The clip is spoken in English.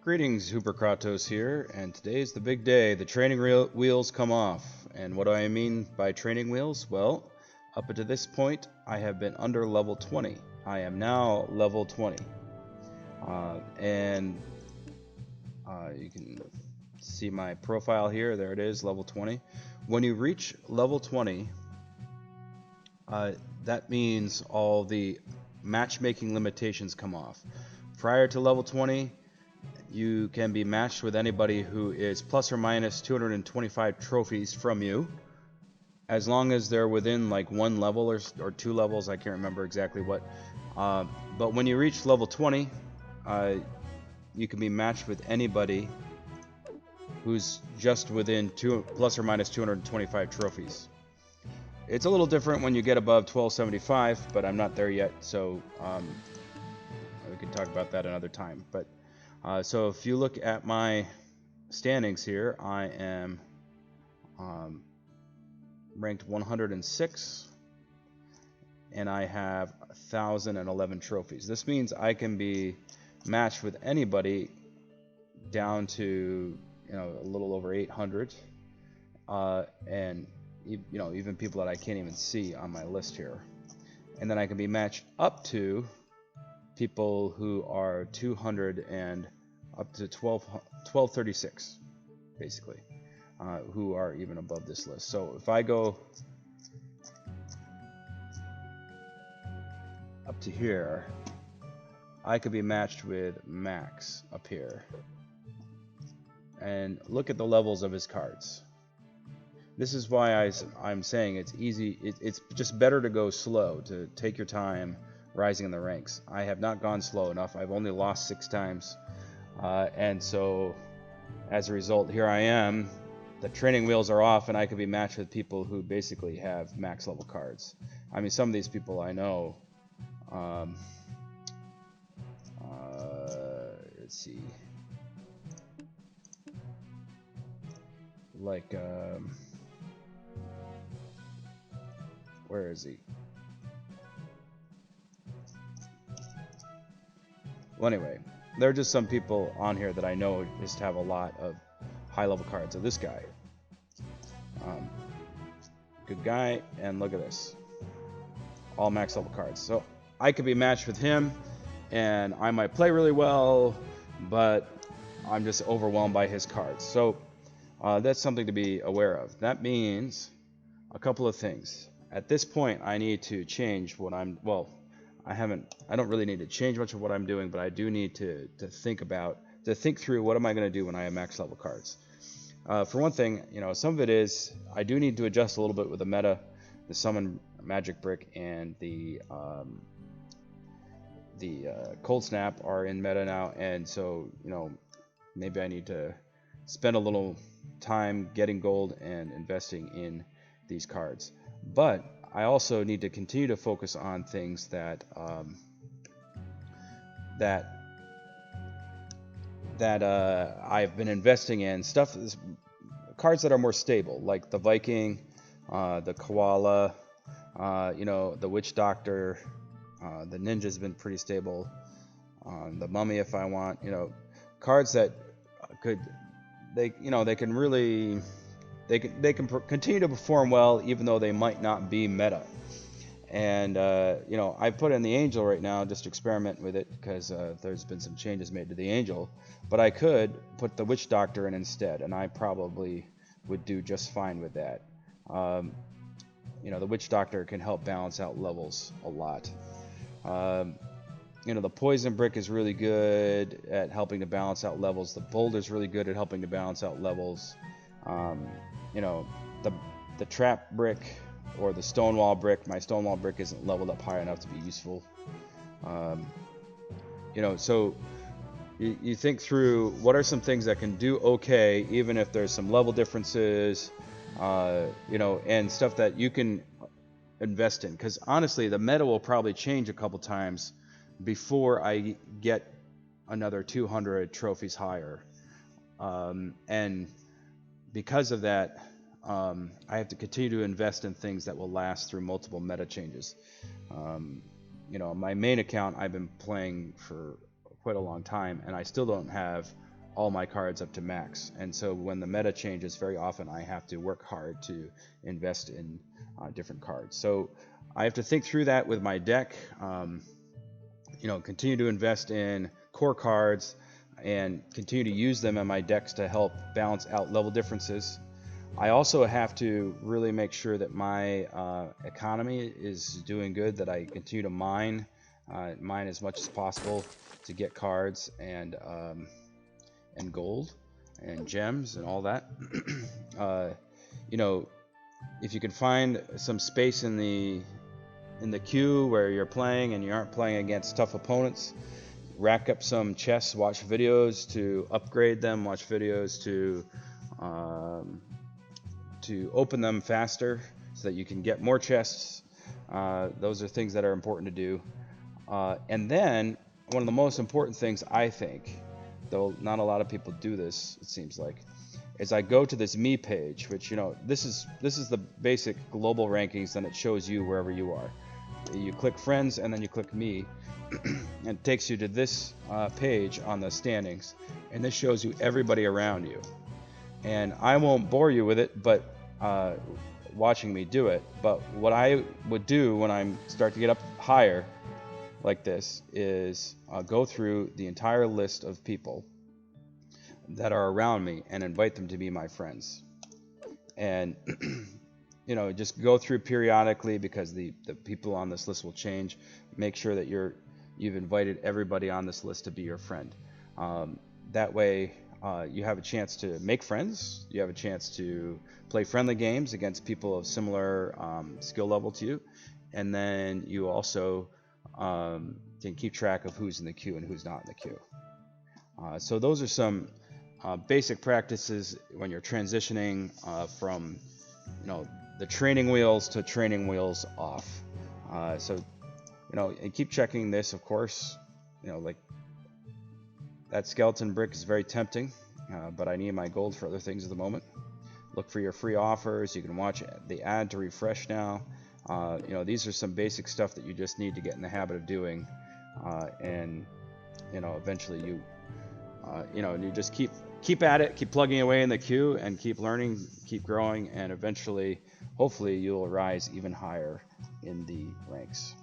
Greetings, Hooper Kratos here, and today's the big day. The training wheels come off. And what do I mean by training wheels? Well, up until this point, I have been under level 20. I am now level 20. And you can see my profile here. There it is, level 20. When you reach level 20, that means all the matchmaking limitations come off. Prior to level 20, you can be matched with anybody who is plus or minus 225 trophies from you, as long as they're within like one level or two levels. I can't remember exactly what. But when you reach level 20, you can be matched with anybody who's just within plus or minus 225 trophies. It's a little different when you get above 1275, but I'm not there yet, so we can talk about that another time. But so if you look at my standings here, I am ranked 106, and I have 1,011 trophies. This means I can be matched with anybody down to a little over 800, and even people that I can't even see on my list here. And then I can be matched up to people who are 200 and up to 1236, basically, who are even above this list. So if I go up to here, I could be matched with Max up here. And look at the levels of his cards. This is why I'm saying it's easy. It's just better to go slow, to take your time rising in the ranks. I have not gone slow enough. I've only lost 6 times. And so, as a result, here I am. The training wheels are off, and I could be matched with people who basically have max level cards. I mean, some of these people I know. Let's see. Like, where is he? Well, anyway, there are just some people on here that I know just have a lot of high-level cards. So this guy, good guy, and look at this, all max-level cards. So I could be matched with him, and I might play really well, but I'm just overwhelmed by his cards. So that's something to be aware of. That means a couple of things. At this point, I need to change what I'm. Well, I don't really need to change much of what I'm doing, but I do need to think through what am I going to do when I have max level cards. For one thing, some of it is I do need to adjust a little bit with the meta. The summon magic brick and the cold snap are in meta now, and so maybe I need to spend a little time getting gold and investing in these cards. But I also need to continue to focus on things that I've been investing in, cards that are more stable, like the Viking, the Koala, the Witch Doctor, the Ninja's been pretty stable, the Mummy if I want, cards that they can continue to perform well even though they might not be meta. And I put in the Angel right now just to experiment with it because there's been some changes made to the Angel, but I could put the Witch Doctor in instead, and I probably would do just fine with that. The Witch Doctor can help balance out levels a lot. The Poison Brick is really good at helping to balance out levels. The Boulder's really good at helping to balance out levels. The Trap Brick or the Stonewall Brick. My Stonewall Brick isn't leveled up high enough to be useful. So you think through what are some things that can do okay, even if there's some level differences, and stuff that you can invest in. Because honestly, the meta will probably change a couple times before I get another 200 trophies higher. And because of that, I have to continue to invest in things that will last through multiple meta changes. My main account I've been playing for quite a long time, and I still don't have all my cards up to max. And so when the meta changes, very often I have to work hard to invest in different cards. So I have to think through that with my deck. Continue to invest in core cards and continue to use them in my decks to help balance out level differences. I also have to really make sure that my economy is doing good, that I continue to mine as much as possible to get cards and gold and gems and all that. If you can find some space in the queue where you're playing and you aren't playing against tough opponents, rack up some chests, watch videos to upgrade them, watch videos to open them faster so that you can get more chests. Those are things that are important to do. And then one of the most important things, I think, though not a lot of people do this, it seems like, is I go to this me page, which, this is the basic global rankings, and it shows you wherever you are. You click friends and then you click me, and it takes you to this page on the standings, and this shows you everybody around you. And I won't bore you with it, but watching me do it. But what I would do when I start to get up higher like this is go through the entire list of people that are around me and invite them to be my friends. And just go through periodically, because the people on this list will change. Make sure that you've invited everybody on this list to be your friend. That way you have a chance to make friends. You have a chance to play friendly games against people of similar skill level to you. And then you also can keep track of who's in the queue and who's not in the queue. So those are some basic practices when you're transitioning from the training wheels to training wheels off. And keep checking this, of course. Like that skeleton brick is very tempting, but I need my gold for other things at the moment. Look for your free offers. You can watch the ad to refresh now. These are some basic stuff that you just need to get in the habit of doing, and eventually you just keep at it, keep plugging away in the queue, and keep learning, keep growing, and eventually, hopefully, you'll rise even higher in the ranks.